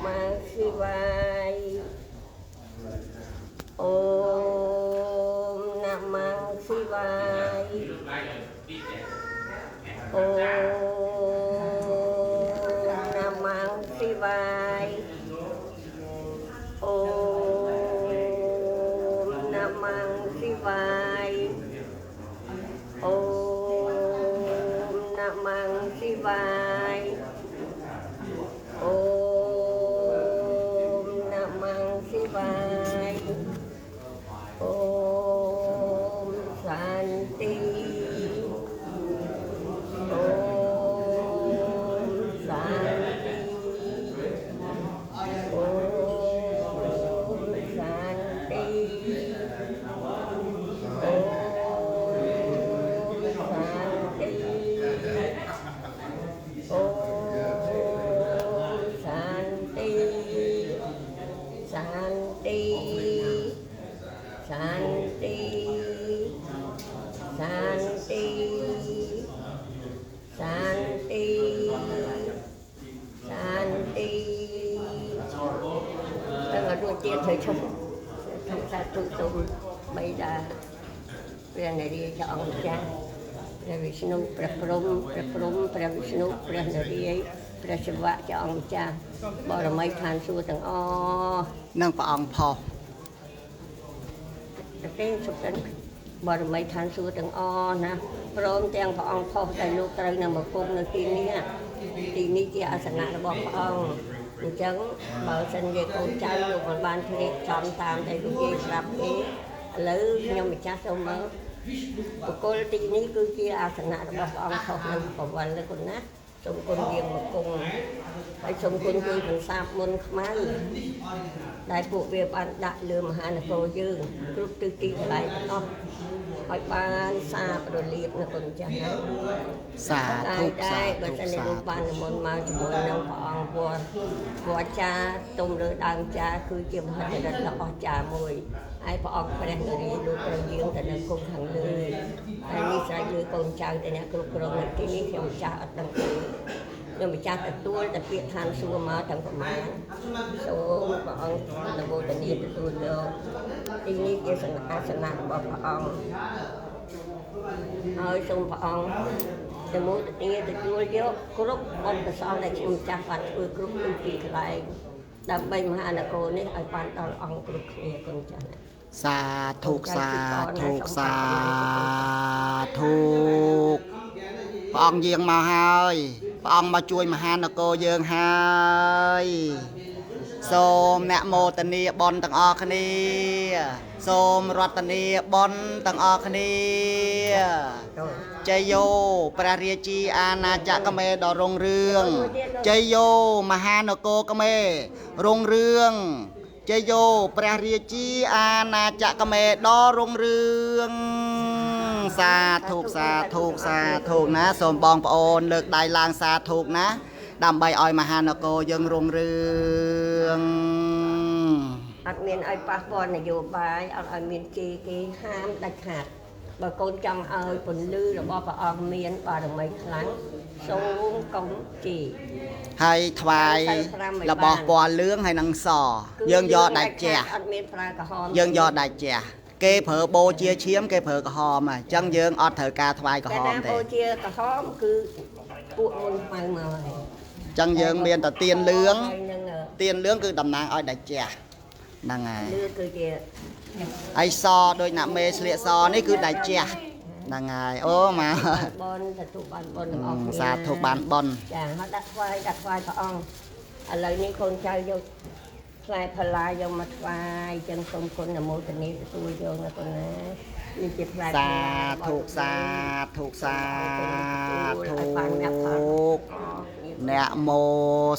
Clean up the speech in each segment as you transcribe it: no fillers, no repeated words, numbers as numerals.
mah Shivaya Om Namah Shivaya Om Namah Shivaya Om Namah Shivaya Om Namah Shivaya Om Namah Shivaya Om Shanti Om Shanti Om Shanti Shanti Shanti Shanti Shanti Shanti đang ở đuôi tiên thời chung tham gia tụng tụng bây giờ về này đi cho ông chaព្រះវិស្ណុព្រះព្រហ្មព្រះវិស្ណុព្រះនរាយណ៍ព្រះសិវៈជាអង្គម្ចាស់បរមីឋានសួគ៌ទាំងអស់នឹងព្រះអង្គផុសទេសុខទាំងបរមីឋានសួគ៌ទាំងអស់ណាព្រមទាំងព្រះអង្គផុសដែលលោកត្រូវនឹងមកគង់នៅទីនេះជាអាសនៈរបស់ព្រះអង្គអញ្ចឹងបើសិនជាកូនចៅលោកមិនបានជ្រាបចំតាមដែលលោកនិយាយប្រាប់ទេឥឡូវខ្ញុំម្ចាស់សូមមើលបុគ្គលទីនេះគឺជាអាសនៈរបស់ព្រះអង្គខុសនៅបវលនេះគុណណាសូមគុណយាងមកគង់ហើយសូមគុណជួយបន្សាបមុនខ្មៅដែលពួកវាបានដាក់លើមហានគរយើងគ្រប់ទិសទីកន្លែងទាំងអស់ឲ្យបានសាបរលាបនៅគុណចាស់ណាសាធុសាបើសិនជាលោកបាននិមន្តមកជាមួយនឹងព្រះអង្គវត្តចាទុំលើដើមចាគឺជាមហិទ្ធិឫទ្ធិដ៏អស្ចារ្យមួយហើយព្រះអង្គព្រះនរាយណ៍លោកត្រូវយាងទៅនៅគុំខាងលើហើយនេះស្រេចលើកូនចៅតែអ្នកគ្រប់គ្រងនៅទីនេះខ្ញុំម្ចាស់អត់ដឹងទេខ្ញុំម្ចាស់ទទួលតែពាក្យឋានសួគ៌មកទាំងប្រមាណសូមព្រះអង្គនមោទនាទទួលយកទីនេះជាអាសនៈរបស់ព្រះអង្គហើយសូមព្រះអង្គនមោទនាទទួលយកគ្រប់បុណ្យកុសលដែលខ្ញុំម្ចាស់បានធ្វើគ្រប់ទីកន្លែងដើម្បីមហានគរនេះឲ្យបានដល់អង្គគ្រប់គ្នាគុណចាស់ណាសាធុសាធុសាធុព្រះអង្គយាងមកហើយព្រះអង្គមកជួយមហានគរយើងហើយសូមអ្នកមោទនាបុណ្យទាំងអស់គ្នាសូមរតនាបុណ្យទាំងអស់គ្នាជ័យយោព្រះរាជាអាណាចក្រខ្មែរដ៏រុងរឿងជ័យយោមហានគរខ្មែររុងរឿងជ័យយោព្រះរាជាអាណាចក្រខ្មែរដ៏រុងរឿងសាធុសាធុសាធុណាសូមបងប្អូនលើកដៃឡើងសាធុណាដើម្បីឲ្យមហានគរយើងរុងរឿងអត់មានឲ្យប៉ះពាល់នយោបាយអត់ឲ្យមានគេហាមដាច់ខាតបើកូនចង់ឲ្យពន្លឺរបស់ព្រះអង្គមានបារមីខ្លាំងសូមកុំជីហើយថ្វាយរបស់ពណ៌លឿងហើយនឹងសយើងយកដាច់ជះអត់មានប្រើក្រហមយើងយកដាច់ជះគេប្រើបូជាឈាមគេប្រើក្រហមអញ្ចឹងយើងអត់ត្រូវការថ្វាយក្រហមទេបូជាក្រហមគឺពួកមុនខ្មៅមកហើយអញ្ចឹងយើងមានតែទៀនលឿងគឺតំណាងឲ្យដាច់ជះហ្នឹងហើយលឿងគឺជាហើយសដោយណាមេស្លៀកសនេះគឺដាច់ជះហ្នឹងហើយអូមកបនទទួលបានបនទាំងអស់គ្នាសាធុបានបនចាហើយដាក់ថ្វាយព្រះអង្គឥឡូវនេះកូនចៅយកផ្លែផល្លាយកមកថ្វាយចឹងសូមគុណនមោទនាទទួលយកណាគុណណានេះជាផ្លែសាធុសាធុសាធុអ្នកមោ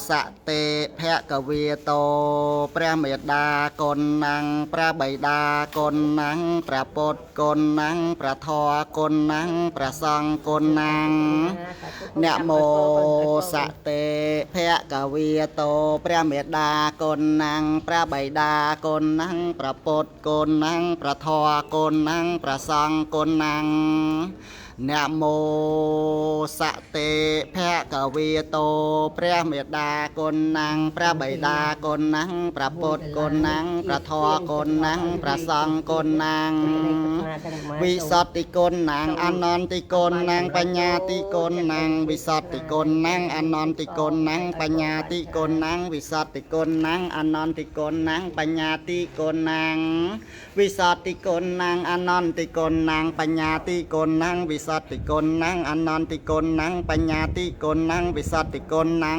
សតិភគវាតោព្រះមេដាគុណណាំងព្រះបិតាគុណណាំងព្រះពុទ្ធគុណណាំងព្រះធម៌គុណណាំងព្រះសង្ឃគុណណាំងអ្នកមោសតិភគវាតោព្រះមេដាគុណណាំងព្រះបិតាគុណណាំងព្រះពុទ្ធគុណណាំងព្រះធម៌គុណណាំងព្រះសង្ឃគុណណាំង นะโมสะเตภะกะเวโตพระเมตตากุณนังพระบิดากุณนังพระพุทธกุณนังพระธรรมกุณนังพระสังฆกุณนังวิสัตติกุณนังอนันติกุณนังปัญญาติกุณนังวิสัตติกุณนังอนันติกุณนังปัญญาติกุณนังวิสัตติกุณนังอนันติกุณนังปัญญาติกุณนังวิสัตติกุณนังอนันติกุณนังปัญญาติกุณนังวิสัตติกุณนังอนันติกุณนังปัญญาติกุณนังวิสัตติกุณนัง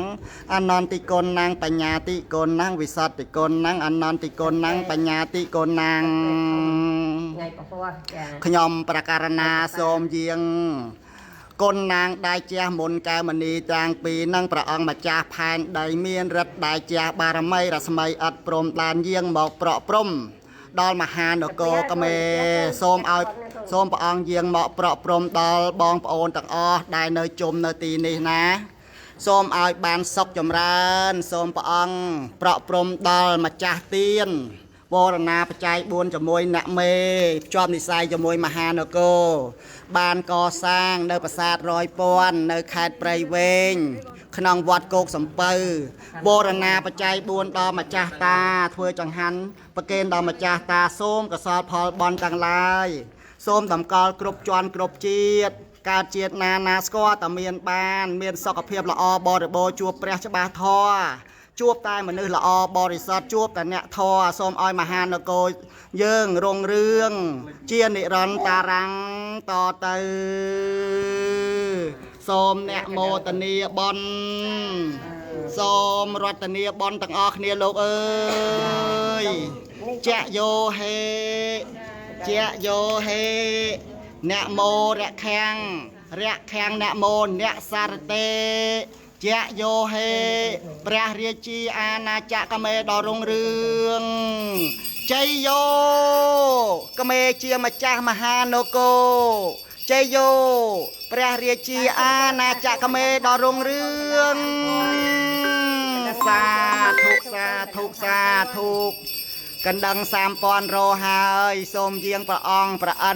อนันติกุณนังปัญญาติกุณนังวิสัตติกุณนังอนันติกุณนังปัญญาติกุณนังขยมประการณาโสมเยียงกุณนางได้เจ้ามุนแก้วมณีจางปีนั่งประองมาจาพานได้เมียนรัดได้เจ้าบารมีรัศมีอัดปรมลานเยียงหมอกเปราะปรมดอลมหานโกกเมโสมเอาโสมประองเยียงหมอกเปราะปรมดอลบองปโอนตักอได้เนยจมเนยตีนี่นะโสมเอาบานซอกจำรานโสมประองเปราะปรมดอลมาจาเตียนวรณาปัจจัยบุญจมวยนักเมจอมนิสัยจมวยมหานโกบานก่อสร้างในปราสาทรอยปอนในเขตไพรเวงขนองวัดโกกสัมเปอโบรณาปัจจัยบุญดอมาจาตาถ้วยจังหันประเกณฑ์ดอมาจาตาส้มกระสอบพอลบอลต่างลายส้มดำกอลกรบจวนกรบเจียดการเจียดนาสกอตะเมียนบานเมียนสกเพียบละอบริโบจูบเปรชบาทอจูบตายเหมือนนึกละอบริษัทจูบแต่เนี่ยทอส้มอ้อยมหานโกเยื่งรงเรื่องเจียนิรันตารังต่อเตอส้มเนี่ยโมตเนียบอลส้มรัตเนียบอลต่างออกเนี่ยโลกเอ้ยเจโยเฮเจโยเฮเนี่ยโมระแข้งเนี่ยโมเนี่ยสารเตเจโยเฮพระเรียจีอาณาจักรเมดอรงเรืองเจโยกเมเจียมาจากมหานโกเจโยพระเรียจีอาณาจักรเมดอรงเรืองสาธุสาธุสาธุกันดังสามปอนโรหายสมเยียงพระองค์พระอั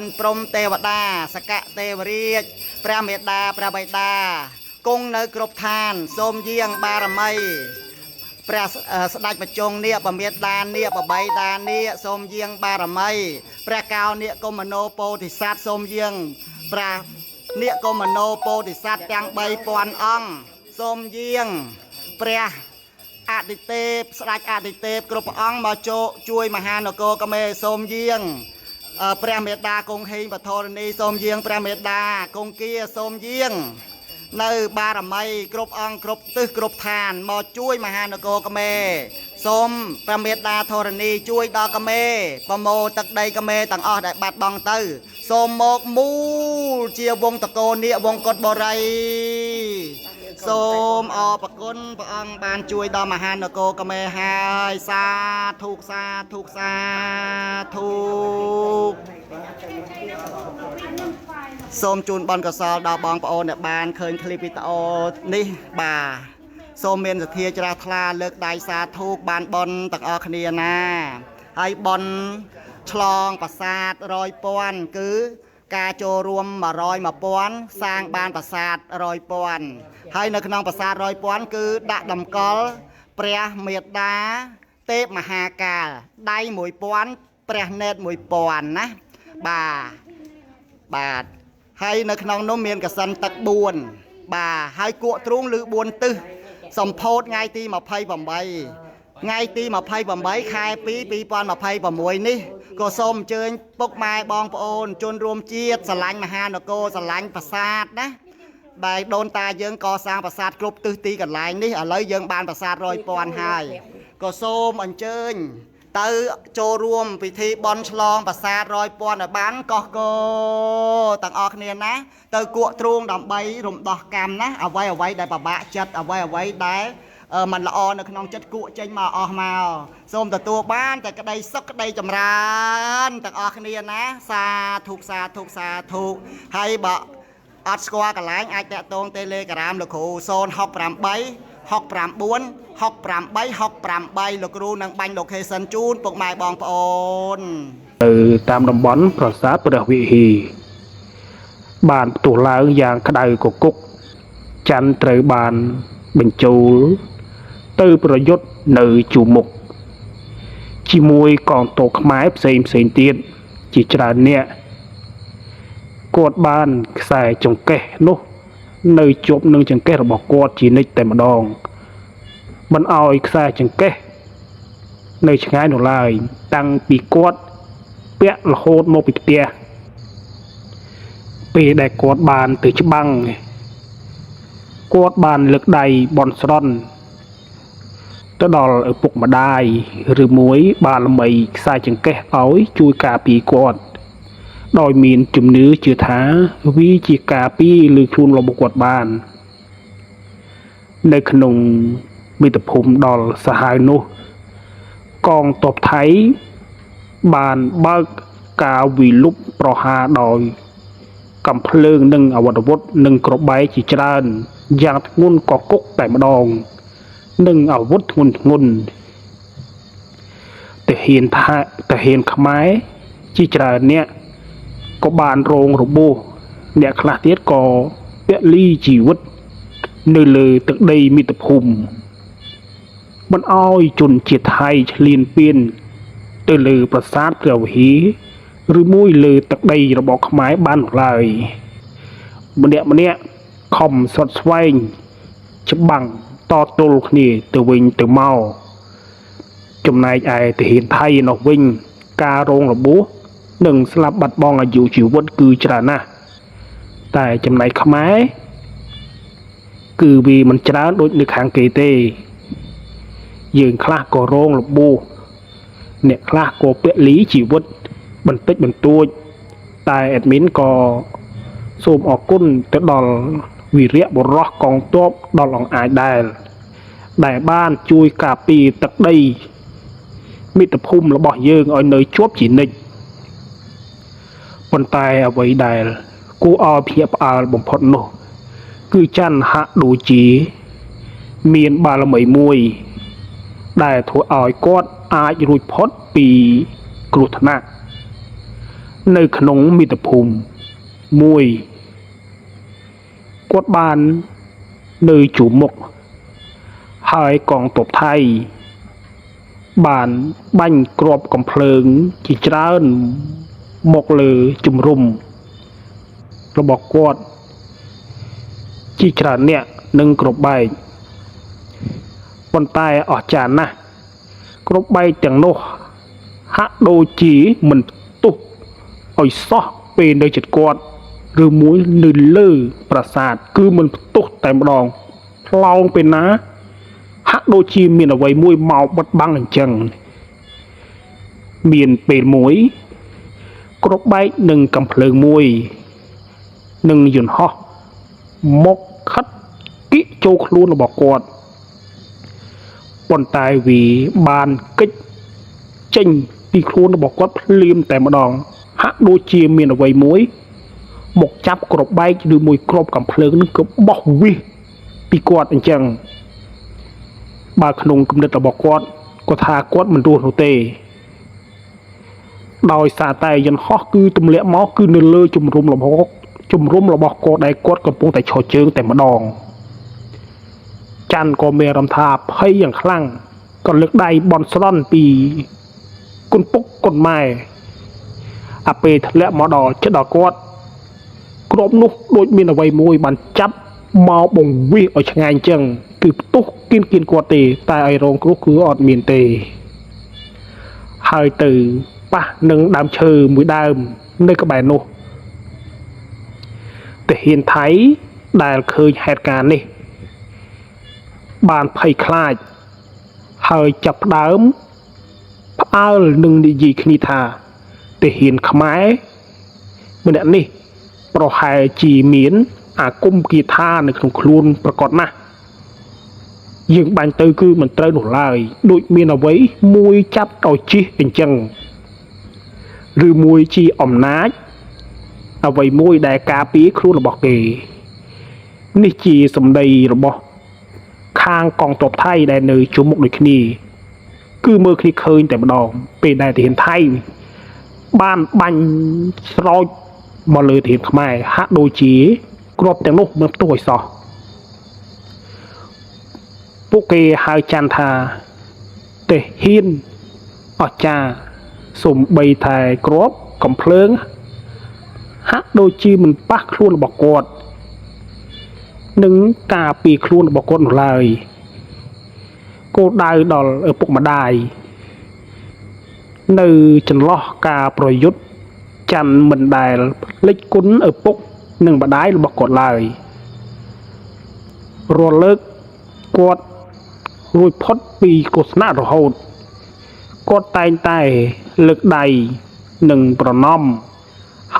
นพรมเทวดาสกะเทวเรียจพระเมตตาพระบิดากงในกรบทานสมเยียงบารมีพระสดาประจงเนี่ยประเมตตาเนี่ยประใบตาเนี่ยสมเยียงบารมีพระกาวเนี่ยกมโนโปธิสัตว์สมเยียงพระเนี่ยกมโนโปธิสัตว์จังใบปอนอ่องสมเยียงพระอดิเตปสดาอดิเตปกรบอ่องมาโจช่วยมหานโกกเมสมเยียงพระเมตตากงเฮงปทรณีสมเยียงพระเมตตากงเกียสมเยียงในบารมีกรบอ่องกรบตึกกรบทานมาช่วยมหานโกกเมสมพระเมตตาธรณีช่วยดอกเมประโมตักใดกเมต่างอ้อได้บัดบองตื้อสมโมกมูเจียววงตะโกเนียวงกดบรัยส้มอปกุลพระองค์บานช่วยดอมหานโกกเมหายสาธุสาธุสาธุส้มจูนบอลกระสอบดาวบองปะโอเนี่ยบานเคยคลิปวิดีโอนี่บ่าส้มเมียนสเทียจราทลาเลิกได้สาธุบานบอลตักอคเนียนาให้บอลฉลองประสาทรอยปอนคือกาโจรวมมารอยมาป้อนสร้างบ้านประสาทรอยป้อนให้ในขนมประสาทรอยป้อนคือดะดำกอลเปรียเมียดาเตปมหากาได้หมวยป้อนเปรียเนตหมวยป้อนนะบาทให้ในขนมนมเมียนกับสันตักบุญให้กัวตรุงหรือบุญตึสมโพธไงตีมาไพ่บ่มใบไงตีมาไพ่บ่มใบคายปีปอนมาไพ่บ่มวยนี่ก็ส้มเจิญปกไม้บองปโอนจนรวมเจียดสลังมหานโกสลังประสาทนะได้โดนตาเยิงก่อสร้างประสาทกรุบตื้อตีกันหลายนี่อะไรเยิงบานประสาทรอยปอนหายก็ส้มอันเจิญตือโจรวมพิธีบอลฉลองประสาทรอยปอนบ้านก็โกต่างออกเนี่ยนะตือกัวตรุงดำใบรมดอกกำนะเอาไว้ได้ปะบะจัดเอาไว้ได้มันละออนในขนมจัดกุเจงมาออกมาส้มแต่ตัวบ้านแต่กระไดซอกกระไดจำรานต่างออกเนี่ยนะสาธุสาธุสาธุให้บะอัดสกอกันหลายไอแตะตรงเตเลกรามลูกหูโซนหกปรำใบหกปรำบ้วนหกปรำใบหกปรำใบลูกรูนังบังลูกเฮสันจูนปกไม้บองปอนตามดำบอนประสาทประวิหี បានផ្ទុះឡើងយ៉ាងក្តៅកគុកច័ន្ទត្រូវបានបញ្ចូលទៅប្រយុទ្ធនៅជួរមុខជាមួយកងទ័ពខ្មែរផ្សេងទៀតជាច្រើនអ្នកគាត់បានខ្សែចង្កេះនោះនៅជាប់នឹងចង្កេះរបស់គាត់ជានិច្ចតែម្ដងមិនអោយខ្សែចង្កេះនៅឆ្ងាយនោះឡើយតាំងពីគាត់ពាក់រហូតមកពីផ្ទះពេលដែលគាត់បានទៅច្បាំងគាត់បានលើកដៃបន់ស្រន់ទៅដល់ឪពុកម្ដាយឬមួយបានល្មីខ្សែចង្កេះឲ្យជួយការពារគាត់ដោយមានជំនឿជឿថាវាជាការពារលើខ្លួនរបស់គាត់បាននៅក្នុងមាតុភូមិដល់សាហាវនោះកងទ័ពថៃបានបើកការវិលុបប្រហារដោយកំភ្លើងនិងអាវុធនិងក្របបែកជាច្រើនយ៉ាងធ្ងន់កគុកតែម្ដងនិងអាវុធធ្ងន់ទាហានខ្មែរជាច្រើនអ្នកក៏បានរងរបួសអ្នកខ្លះទៀតក៏ពលីជីវិតនៅលើទឹកដីមាតុភូមិមិនអោយជនជាតិថៃឈ្លានពានទៅលើប្រាសាទព្រះវិហារឬមួយលើទឹកដីរបស់ខ្មែរបានឡើយម្នាក់ខំសុតស្វែងច្បាំងតទល់គ្នាទៅវិញទៅមកចំណែកឯទាហានថៃនោះវិញការរងរបួសនិងស្លាប់បាត់បង់អាយុជីវិតគឺច្រើនណាស់តែចំណែកខ្មែរគឺវាមិនច្រើនដូចនៅខាងគេទេយើងខ្លះក៏រងរបួសអ្នកខ្លះក៏ពលីជីវិតបន្តិចបន្តួចតែអេដមីនក៏សូមអរគុណទៅដល់វីរៈបុរសកងទ័ពដល់អង្គអាចដែលបានជួយការពារទឹកដីមាតុភូមិរបស់យើងឲ្យនៅជាប់ជានិច្ចប៉ុន្តែអ្វីដែលគួរឲ្យភ្ញាក់ផ្អើលបំផុតនោះគឺច័ន្ទហាក់ដូចជាមានបារមីមួយដែលធ្វើឲ្យគាត់អាចរួចផុតពីគ្រោះថ្នាក់នៅក្នុងមាតុភូមិមួយគាត់បាននៅជួរមុខហើយកងទ័ពថៃបានបាញ់គ្រាប់កំភ្លើងជាច្រើនមកលើជំរុំរបស់គាត់ជាច្រើនអ្នកនឹងគ្រាប់បែកប៉ុន្តែអស្ចារ្យណាស់គ្រាប់បែកទាំងនោះហាក់ដូចជាមិនទុះឲ្យសោះពេលនៅជិតគាត់ឬមួយនៅលើប្រាសាទគឺមិនផ្ទុះតែម្ដងផ្លោងពេលណាហាក់ដូចជាមានអ្វីមួយមកបិទបាំងអញ្ចឹងមានពេលមួយគ្រាប់បែកនឹងកំភ្លើងមួយនឹងយន្តហោះមកខិតគិចូលខ្លួនរបស់គាត់ប៉ុន្តែវាបានកិច្ចចេញពីខ្លួនរបស់គាត់ភ្លាមតែម្ដងហាក់ដូចជាមានអ្វីមួយមកចាប់គ្រាប់បែកឬមួយគ្រាប់កំភ្លើងនឹងក៏បោះវិសពីគាត់អញ្ចឹងបើក្នុងគំនិតរបស់គាត់គាត់ថាគាត់មិនរស់នោះទេដោយសារតែយន្តហោះគឺទម្លាក់មកគឺនៅលើជំរុំរបស់គាត់ដែលគាត់កំពុងតែឈរជើងតែម្ដងច័ន្ទក៏មានអារម្មណ៍ថាភ័យយ៉ាងខ្លាំងក៏លើកដៃបន់ស្រន់ពីគុណពុកគុណម៉ែអាពេលធ្លាក់មកដល់ចិត្តដល់គាត់គ្រាប់នោះដូចមានអ្វីមួយបានចាប់មកបង្វិសឲ្យឆ្ងាយអញ្ចឹងគឺផ្ទុះគៀនគាត់ទេតែឲ្យរងគ្រោះគឺអត់មានទេហើយទៅប៉ះនឹងដើមឈើមួយដើមនៅក្បែរនោះទាហានថៃដែលឃើញហេតុការណ៍នេះបានភ័យខ្លាចហើយចាប់ផ្ដើមផ្អើលនឹងនិយាយគ្នាថាទាហានខ្មែរម្នាក់នេះប្រហែលជាមានអាគមគាថានៅក្នុងខ្លួនប្រកបណាស់យើងបាញ់ទៅគឺមិនត្រូវនោះឡើយដូចមានអ្វីមួយចាប់ឲ្យជិះអញ្ចឹងឬមួយជាអំណាចអ្វីមួយដែលការពារខ្លួនរបស់គេនេះជាសម្ដីរបស់ខាងកងទ័ពថៃដែលនៅជួរមុខដូចគ្នាគឺមើលគ្នាឃើញតែម្ដងពេលដែលទាហានថៃបានបាញ់ស្រោច មកលើធានខ្មែរហាក់ដូចជាគ្រាប់ទាំងនោះមិនផ្ទុះឲ្យសោះពួកគេហៅច័ន្ទថាទេហ៊ានអស្ចារ្យសំបីតែគ្រាប់កំភ្លើងហាក់ដូចជាមិនប៉ះខ្លួនរបស់គាត់នឹងការពីខ្លួនរបស់គាត់នោះឡើយគោលដៅដល់ឪពុកម្ដាយនៅចន្លោះការប្រយុទ្ធច័ន្ទមិនដែលលេចគុណឪពុកនិងម្ដាយរបស់គាត់ឡើយរាល់លើកគាត់រួចផុតពីគ្រោះថ្នាក់រហូតគាត់តែងតែលើកដៃនិងប្រណម្យ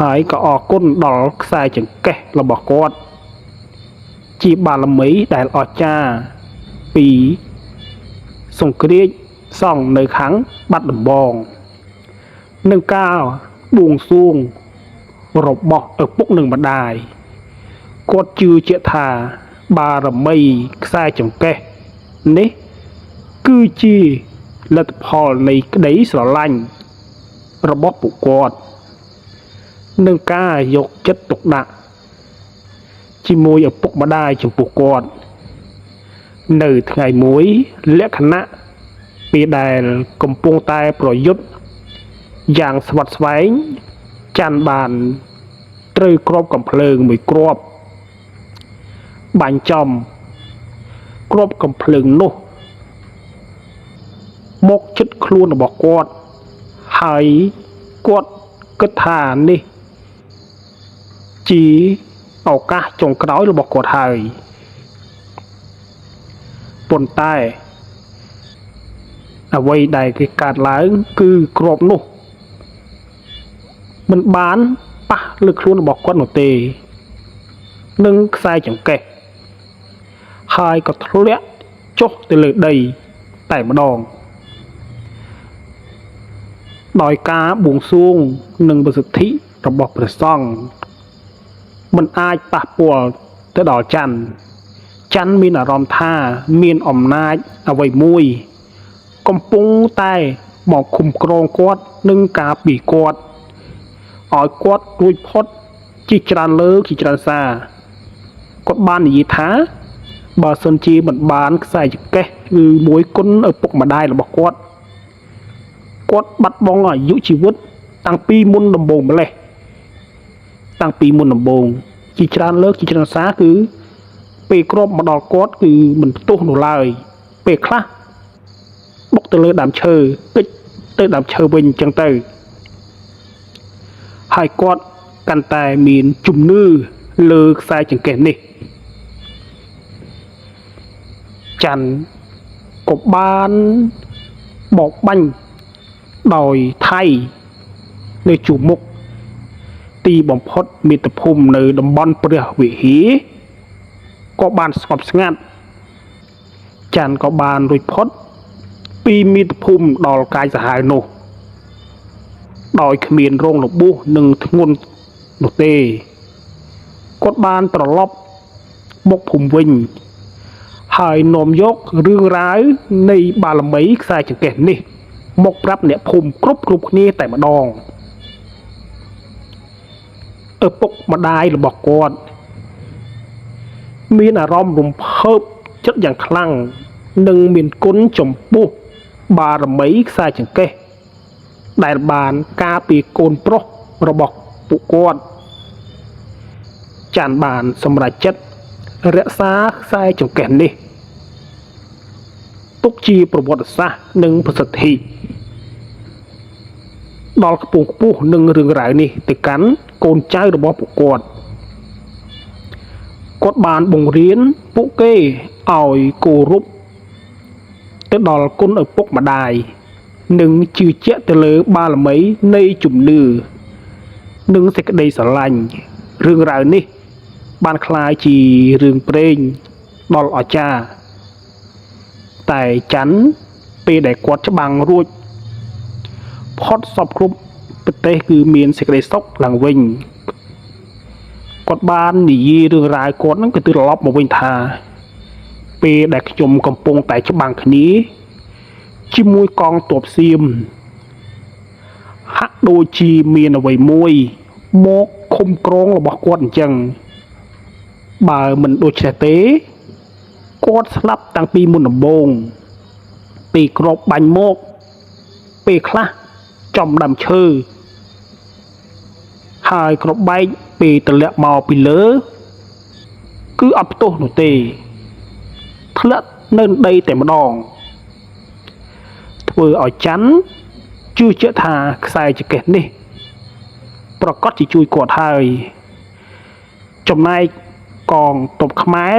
ហើយក៏អរគុណដល់ខ្សែចង្កេះរបស់គាត់ជាបារមីដែលអស្ចារ្យពីសង្គ្រាមសង់នៅខាងបាត់ដំបងនឹងការបួងសួងរបស់ឪពុកនិងម្ដាយគាត់ជឿជាក់ថាបារមីខ្សែចង្កេះនេះគឺជាលទ្ធផលនៃក្តីស្រឡាញ់របស់ពួកគាត់នឹងការយកចិត្តទុកដាក់ជាមួយឪពុកម្ដាយចំពោះគាត់នៅថ្ងៃមួយលក្ខណៈពេលដែលកំពុងតែប្រយុទ្ធយ៉ាងស្វិតស្វែងច័ន្ទបានត្រូវគ្រាប់កំភ្លើងមួយគ្រាប់បាញ់ចំគ្រាប់កំភ្លើងនោះមកជិតខ្លួនរបស់គាត់ហើយគាត់គិតថានេះជាឱកាសចុងក្រោយរបស់គាត់ហើយប៉ុន្តែអ្វីដែលគេកាត់ឡើងគឺគ្រាប់នោះមិនបានប៉ះលើខ្លួនរបស់គាត់នោះទេនឹងខ្សែចង្កេះហើយក៏ធ្លាក់ចុះទៅលើដីតែម្ដងដោយការបួងសួងនិងប្រសិទ្ធិរបស់ព្រះសង្ឃមិនអាចប៉ះពាល់ទៅដល់ច័ន្ទមានអារម្មណ៍ថាមានអំណាចអ្វីមួយកំពុងតែមកឃុំក្រងគាត់និងការពីគាត់ឲ្យគាត់រួចផុតជាច្រើនលើកជាច្រើនសារគាត់បាននិយាយថាបើសិនជាមិនបានខ្សែចង្កេះគឺមួយគុណឪពុកម្ដាយរបស់គាត់បាត់បង់អាយុជីវិតតាំងពីមុនដំបូងម្លេះតាំងពីមុនដំបូងជាច្រើនលើកជាច្រើនសារគឺពេលគ្រាប់មកដល់គាត់គឺមិនផ្ទុះនោះឡើយពេលខ្លះបុកទៅលើដើមឈើគិចទៅដើមឈើវិញអញ្ចឹងទៅហើយគាត់កាន់តែមានជំនឿលើខ្សែចង្កេះនេះច័ន្ទក៏បានបោកបាញ់ដោយថៃនៅជួរមុខទីបំផុតមាតុភូមិនៅតំបន់ព្រះវិហារក៏បានស្ងប់ស្ងាត់ច័ន្ទក៏បានរួចផុតពីមាតុភូមិដល់កាយសាហាវនោះដោយគ្មានរងរបួសនិងធ្ងន់នោះទេគាត់បានត្រឡប់មកភូមិវិញហើយនាំយករឿងរ៉ាវនៃបារមីខ្សែចង្កេះនេះមកប្រាប់អ្នកភូមិគ្រប់គ្នាតែម្ដងឪពុកម្ដាយរបស់គាត់មានអារម្មណ៍រំភើបចិត្តយ៉ាងខ្លាំងនិងមានគុណចំពោះបារមីខ្សែចង្កេះដែលបានការពារកូនប្រុសរបស់ពួកគាត់ច័ន្ទបានសម្រេចចិត្តរក្សាខ្សែចង្កេះនេះទុកជាប្រវត្តិសាស្ត្រនិងប្រសិទ្ធិដល់ខ្ពង់ខ្ពស់នឹងរឿងរ៉ាវនេះទៅកាន់កូនចៅរបស់ពួកគាត់បានបង្រៀនពួកគេឲ្យគោរពទៅដល់គុណឪពុកម្ដាយនិងជឿជាក់ទៅលើបារមីនៃជំនឿនិងសេចក្តីស្រឡាញ់រឿងរ៉ាវនេះបានคล้ายជារឿងព្រេងដល់អាចារ្យតែច័ន្ទពេលដែលគាត់ច្បាំងរួចផុតសពគ្រប់ប្រទេសគឺមានសេចក្តីសុខឡើងវិញគាត់បាននិយាយរឿងរ៉ាវគាត់ហ្នឹងក៏ត្រឡប់មកវិញថាពេលដែលខ្ញុំកំពុងតែច្បាំងគ្នាជាមួយកងទ័ពសៀមហាក់ដូចជាមានអ្វីមួយមក ឃុំក្រងរបស់គាត់អញ្ចឹងបើមិនដូចនេះទេគាត់ស្លាប់តាំងពីមុនដំបូងពីក្របបាញ់មកពេលខ្លះចំដើមឈើហើយក្របបែកពេលទម្លាក់មកពីលើគឺអត់ផ្ទុះនោះទេធ្លាក់នៅដីតែម្ដងធ្វើឲ្យច័ន្ទជឿជាក់ថាខ្សែចង្កេះនេះប្រកាសជាជួយគាត់ហើយចំណែកកងទ័ពខ្មែរ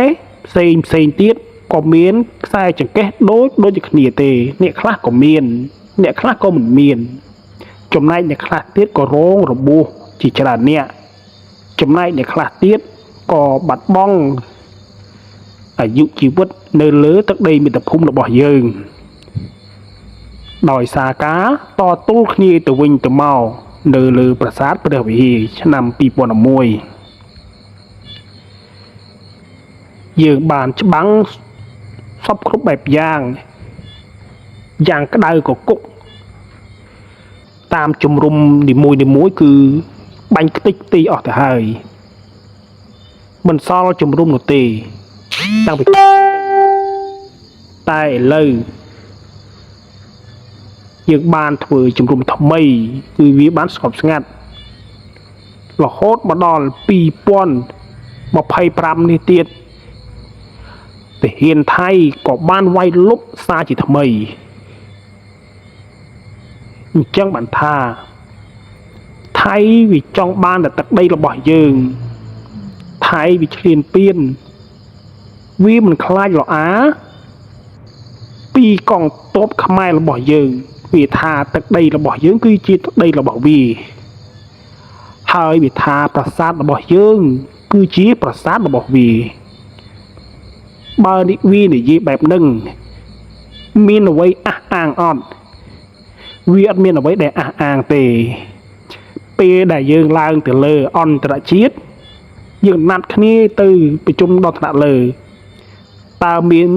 ផ្សេងទៀតក៏មានខ្សែចង្កេះដូចគ្នាទេអ្នកខ្លះក៏មានអ្នកខ្លះក៏មិនមានចំណែកអ្នកខ្លះទៀតក៏រងរបួសជាច្រើនអ្នកចំណែកអ្នកខ្លះទៀតក៏បាត់បង់អាយុជីវិតនៅលើទឹកដីមាតុភូមិរបស់យើងដោយសារការតទល់គ្នាទៅវិញទៅមកនៅលើប្រាសាទព្រះវិហារឆ្នាំ2011យើងបានច្បាំងសពគ្រប់បែបយ៉ាងក្តៅកគុកតាមជំរុំនីមួយគឺបាញ់ខ្ទេចខ្ទីអស់ទៅហើយមិនសល់ជំរុំនោះទេតាំងពីតែឥឡូវយើងបានធ្វើជំរុំថ្មីគឺវាបានស្ងប់ស្ងាត់រហូតមកដល់2025នេះទៀតទាហានថៃក៏បានវាយលុបសារជាថ្មីអញ្ចឹងបានថាថៃវាចង់បានតែទឹកដីរបស់យើងថៃវាឈ្លានពានវាមិនខ្លាចលអាពីកងទ័ពខ្មែររបស់យើងវាថាទឹកដីរបស់យើងគឺជាទឹកដីរបស់វាហើយវាថាប្រាសាទរបស់យើងគឺជាប្រាសាទរបស់វាបើវានិយាយបែបហ្នឹងមានអ្វីអះអាងអត់វាអត់មានអ្វីដែលអះអាងទេពេលដែលយើងឡើងទៅលើអន្តរជាតិយើងណាត់គ្នាទៅប្រជុំដល់ថ្នាក់លើតើមាន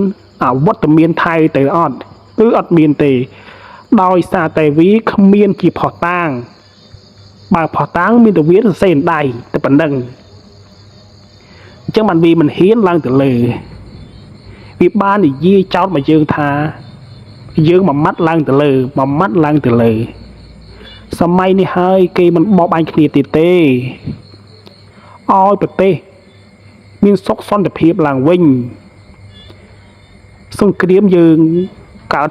អវត្តមានថៃទៅអត់គឺអត់មានទេដោយសារតែវាគ្មានជាផុសតាងបើផុសតាងមានតែវាសរសេរដៃតែប៉ុណ្្នឹងអញ្ចឹងបានវាមិនហ៊ានឡើងទៅលើវាបាននិយាយចោទមកយើងថាយើងមួយម៉ាត់ឡើងទៅលើមួយម៉ាត់ឡើងទៅលើសម័យនេះហើយគេមិនបបបាញ់គ្នាទៀតទេឲ្យប្រទេសមានសុខសន្តិភាពឡើងវិញសង្គ្រាមយើងកើត